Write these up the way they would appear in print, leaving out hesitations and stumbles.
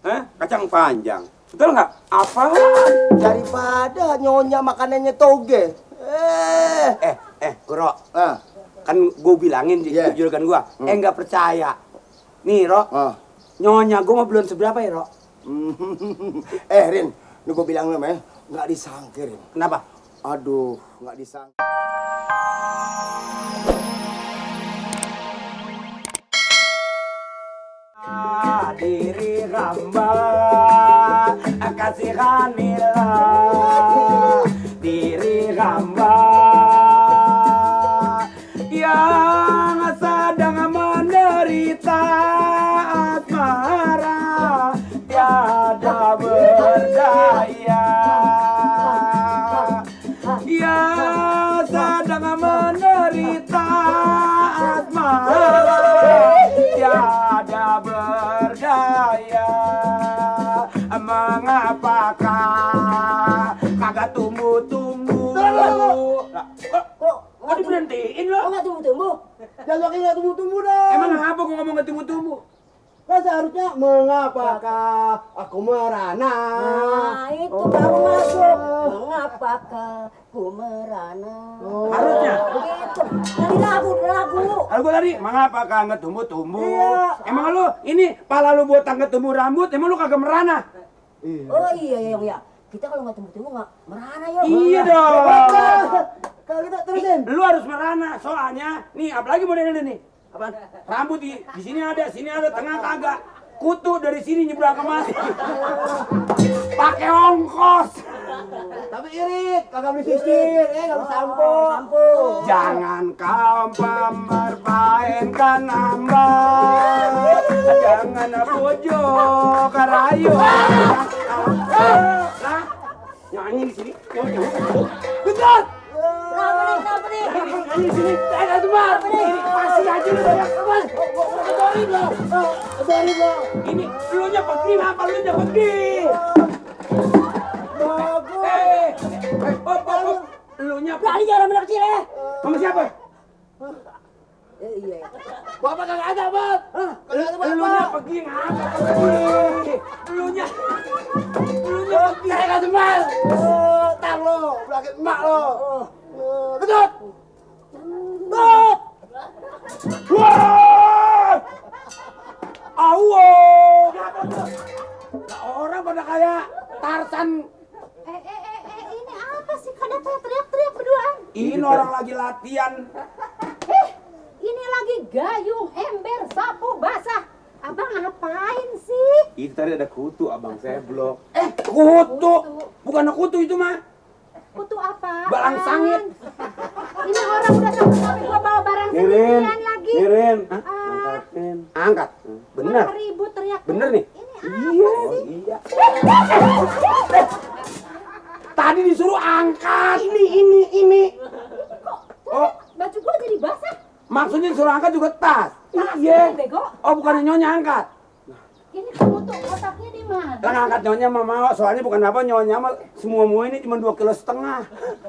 Kacang panjang. Betul nggak? Apa? Daripada nyonya makanannya toge. Bro. Kan gue bilangin julukan gue. Nggak percaya. Nih, Ro. Nyonya gue mah belum seberapa ya, Ro? Rin, ini gue bilang lo, nggak disangkir. Kenapa? Aduh, nggak disangkir. Diri hamba kasihanilah diri hamba yang sedang menderita asmara tiada berdaya, yang sedang menderita asmara tiada berdaya. Mengapakah kagak tumbuh-tumbuh? Kok diberhentiin lo? Kok nggak tumbuh-tumbuh? Jangan pakai nggak tumbuh-tumbuh dong. Emang apa gua ngomong nggak tumbuh-tumbuh? Kan seharusnya mengapakah aku merana? Nah, itu baru masuk. Mengapakah ku merana? Harusnya. Begitu. Dari lagu. Kalau gua tadi, mengapakah nggak tumbuh-tumbuh? Iya. Emang lu ini pala lu buat nggak tumbuh rambut, emang lu kagak merana? Oh iya. Kita kalau nggak tumbuh-tumbuh nggak merana yuk. Iya dong. Kalau kita terusin. Lu harus merana, soalnya nih apalagi modelnya nih. Apaan? Rambut di sini ada, tengah kagak. Kutu dari sini nyebrang kemari. Pakai ongkos. Tapi irit, kagak beli sisir, nggak beli sampo. Jangan kau mempermainkan hamba. Jangan bujuk rayu. Nyanyi di sini. Betul. Kenapa nih? Nyanyi di sini. Ada teman. Ini pasti aja lu banyak teman. Kedorin lo. Ini lu nya pergi apa lu nya pergi? Lu nya Berani jangan anak kecil ya. sama siapa? Iya. Bapak kagak ada, Bang. Kagak ada Lu nya pergi ngapa pergi? Lu nya pergi. Saya nggak teman. Tang lo, belakang emak lo. Kedut. Kedut. Wah! Allah! Nah, orang pada kayak Tarzan. Ini apa sih? Kenapa teriak-teriak berduaan? Ini orang lagi latihan. Ini lagi gayung, ember, sapu, basah. Abang ngapain sih? Itu tadi ada kutu, abang saya blok. Kutu? Bukan kutu itu mah. Kutu apa? Balang sangit. Ini orang udah sampai gua bawa barang sendirian lagi. Mirin. Ah, Angkat. Bener. malah ribut teriak. Bener nih. Ini apa sih? Iya. Tadi disuruh angkat. Ini. Oh, Baju gua jadi basah. maksudnya disuruh angkat juga tas. Tas Iya. ini, bego. Oh, bukannya nyonya angkat. Ini kamu tuh otaknya di mana? Lah ngangkat nyonya mah mau, soalnya bukan apa nyonya mah semua ini cuma 2,5 kilo.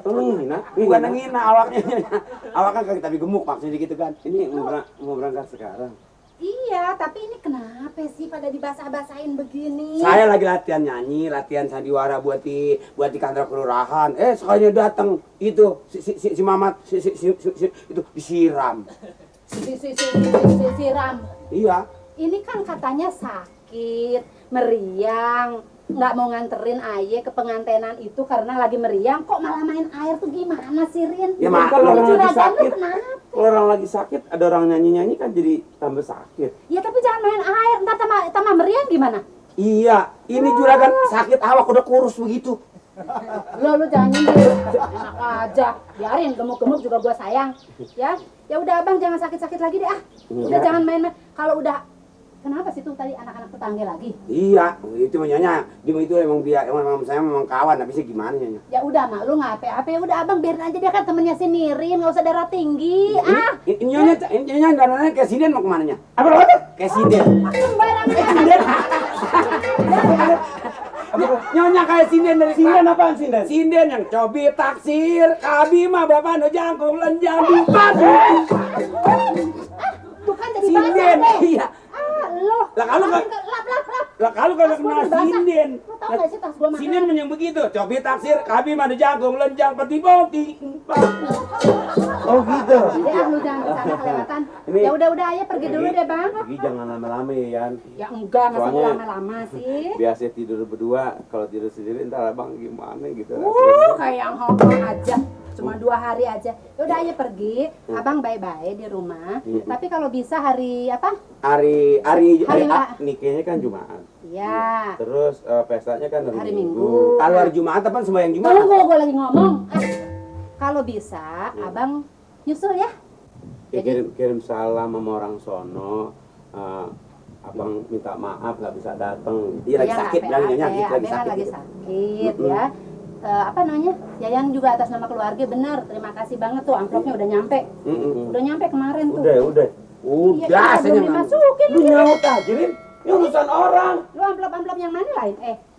Ngina, bukan ngina awaknya nyonya. Awaknya kagak tapi gemuk maksudnya gitu kan. Ini mau berangkat sekarang. Iya, tapi ini kenapa sih pada dibasah-basahin begini? Saya lagi latihan nyanyi, latihan sandiwara buat di kantor kelurahan. Sekalinya datang itu si Mamat itu disiram. Siram. Iya. Ini kan katanya sakit, meriang, nggak mau nganterin Aye ke pengantenan itu karena lagi meriang. Kok malah main air tuh gimana sih, Rin? Ya kalau orang lagi Juragan lu sakit, kenapa? kalau orang lagi sakit ada orang nyanyi kan jadi tambah sakit. Ya tapi jangan main air, ntar tambah meriang gimana? Iya, ini juragan sakit awak udah kurus begitu. Lu jangan nyindir, enak aja. Biarin gemuk-gemuk juga gua sayang. Ya udah abang jangan sakit-sakit lagi deh ah. Udah jangan main-main. Kalau udah kenapa sih tuh tadi anak-anak tetangga lagi? Iya, itu nyonya. Dia itu emang saya memang kawan, tapi sih gimana nyonya? Ya udah mak, lu nggak apa-apa. Udah abang biarin aja dia kan temennya si Nirin, nggak usah darah tinggi. Ini nyonya dananya kayak sinden mau kemana nya? Apa lo? Kayak sinden. Sembarangan. Nyonya kayak sinden dari sinden apaan sinden? Sinden yang cobi taksir, kabi mah bapak no jangkung lenjang di batu. Bukan jadi Sinden, basah deh. iya. Lo. Lah kalau lap. kalau kagak kenal cobi taksir, kami ada jagung, lenjang, peti boti. Oh gitu. Ya, lu jangan kesana kelewatan. Ini- Ya udah ayo pergi dulu deh bang. Pergi jangan lama-lama ya, Yan. Ya enggak, masa Soalnya- lama-lama sih. Biasa tidur berdua, kalau tidur sendiri ntar abang gimana gitu. Kayak yang hongkong aja. Cuma 2 hari aja. Ya udah ayo pergi. Abang bye-bye di rumah. Tapi kalau bisa hari apa? Hari Hari- nikahnya kan Jumat. Ya. Terus pestanya kan Hari hari Minggu. Kalau hari Jumat apa sembahyang Jumat? Tunggu, gue lagi ngomong. Kalau bisa, abang nyusul ya. Ya, kirim salam sama orang sono. Abang minta maaf nggak bisa datang. Iya lagi Ya, sakit, nggak bilangnya apa-apa, nyakit, Abang lagi kan sakit. lagi gitu. sakit ya. Apa namanya? Yayan juga atas nama keluarga bener. Terima kasih banget tuh amplopnya udah nyampe. Udah nyampe kemarin tuh. Udah. Iya, Udah, belum saya dimasukin Lu lagi. nyaut aja, Rin. Ini urusan orang. Lu amplop-amplop yang mana lain?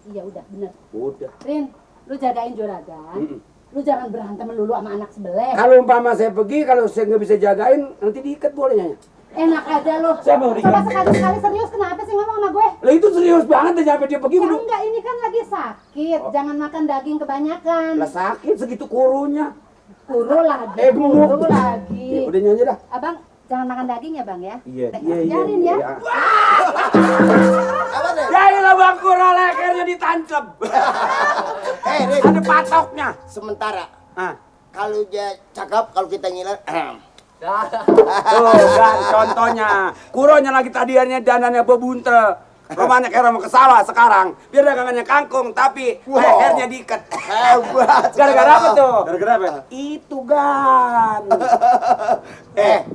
Iya udah bener. Udah. Rin, lu jagain juragan. Lu jangan berantem melulu sama anak sebelah. Kalau umpama saya pergi, kalau saya nggak bisa jagain, nanti diikat boleh nyanyi. Enak aja lu. Siapa mau Coba sekali-sekali serius kenapa sih ngomong sama gue? Lah itu serius banget deh sampai dia pergi Ya udah. enggak, ini kan lagi sakit. Jangan makan daging kebanyakan. Lah sakit segitu kurunya. Kuru lagi, gemuk. kuru lagi. Ya, udah nyanyi dah. Abang, jangan makan daging ya bang ya? Iya. Biarin ya. Apa deh? Ya ilah bang Kuro lehernya ditancap. Rin. Ada patoknya. Sementara Ah. kalau dia cakep, kalau kita ngiler, Tuh kan contohnya. Kuronya lagi tadiannya danannya bebuntel. Romanya kayak mau ke sawah sekarang. Biar dagangannya kangkung tapi lehernya diikat. hebat. Gara-gara apa tuh? Gara-gara apa? Itu kan.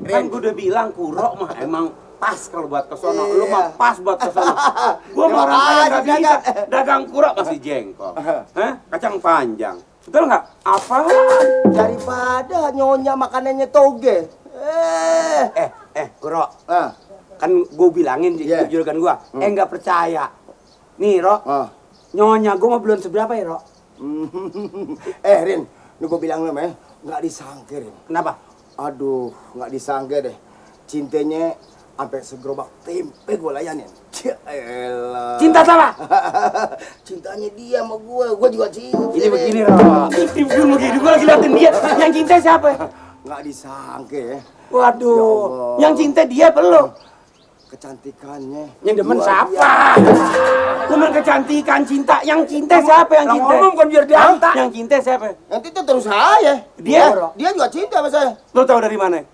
Kan gue udah bilang Kuro mah emang pas kalau buat ke sono. Lu mah pas buat ke sono. Gua mah orang kaya nggak bisa dagang Kuro masih jengkol. Kacang panjang. Betul nggak? Apa? Daripada nyonya makanannya toge. Kuro. Kan gue bilangin Iya. juragan gue. Nggak percaya. Nih, Ro. Nyonya gue mah belum seberapa ya, Ro? Rin, lu gue bilang lu mah nggak disangka, Rin. Kenapa? Aduh, nggak disangka deh. Cintanya sampai segerobak tempe gue layanin. Elah. Cinta sama? Cintanya dia sama gue juga cinta. Ini begini, Ro. Ini begini, gue lagi liatin dia. Yang cinta siapa? Nggak disangka ya. Waduh. Ya Allah. Yang cinta dia belum. Kecantikannya. Yang demen luar siapa? Cuman kecantikan cinta. Yang cinta siapa yang Lah cinta? ngomong kan biar diantar. Yang cinta siapa? Nanti itu terus saya. Dia? juga cinta sama saya. Lu tahu dari mana?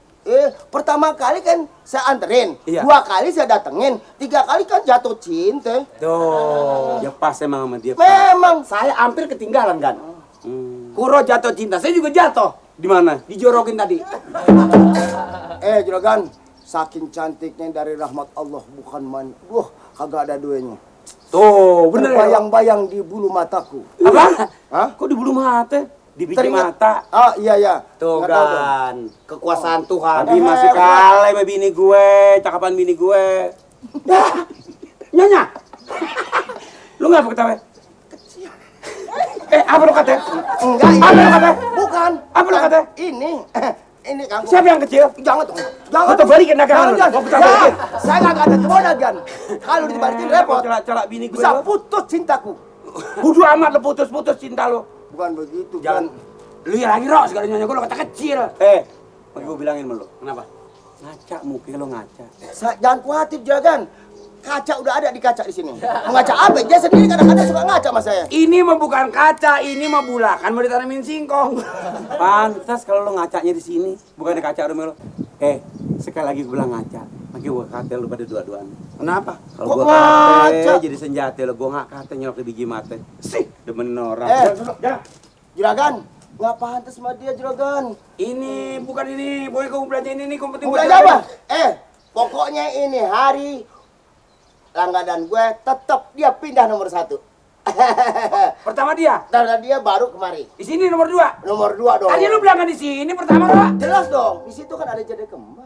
Pertama kali kan saya anterin, Iya. 2 kali saya datengin, 3 kali kan jatuh cinta. Tuh. Ya pas emang sama dia. Memang Saya hampir ketinggalan kan. Kuro jatuh cinta, saya juga jatuh. Di mana? Dijorokin tadi. Juragan, saking cantiknya dari rahmat Allah bukan main. Kagak ada duanya. Tuh, bener ya. Bayang-bayang di bulu mataku. Apa? Hah? Kok di bulu mata? Di biji Teringat- mata. Iya. Tuh Nggak tahu dong. kan, kekuasaan Tuhan. Tapi masih kalah sama bini gue, cakapan bini gue. Nyonya, Lu ngapa ketawa? Apa lu kata? Enggak, Apa lu kata? bukan. Apa lu kata? Ini Kang. Siapa yang kecil? Jangan dong. Jangan. Atau balikin dagangan lu. Jangan. Gua pecat Ya, balikin. saya nggak ada temodagan. Kalau dibalikin repot. Celak-celak bini gue. Bisa putus cintaku. Bodoh amat lu putus-putus cinta lu. Bukan begitu, jangan. kan. Lu ya lagi Ro, segala nyonya gue lo kata kecil. Mau gue bilangin sama lu. Kenapa? Ngaca muka lu ngaca. Jangan khawatir, Juragan. Kaca udah ada di kaca di sini. Mengaca apa? Dia sendiri kadang-kadang suka ngaca sama saya. Ini mah bukan kaca, ini mah bulakan mau ditanamin singkong. Pantas kalau lu ngacanya di sini, bukan di kaca rumah lu. Sekali lagi gue bilang ngaca. Makanya gue kata lu pada dua-duaan. Kenapa? Kalau Kok gue ngaca? kata jadi senjata lu, gue nggak kata nyolok di biji mata. Sih, demen orang. Juragan, nggak pantas sama dia, Juragan. Ini bukan ini, pokoknya kamu belajar ini, kamu penting Udah apa? Pokoknya ini hari langganan gue tetap dia pindah nomor 1. Pertama dia, Karena dia baru kemari. di sini nomor 2. Nomor 2 dong. Tadi lu bilang kan di sini pertama Ro. Jelas dong. Di situ kan ada jada kembar.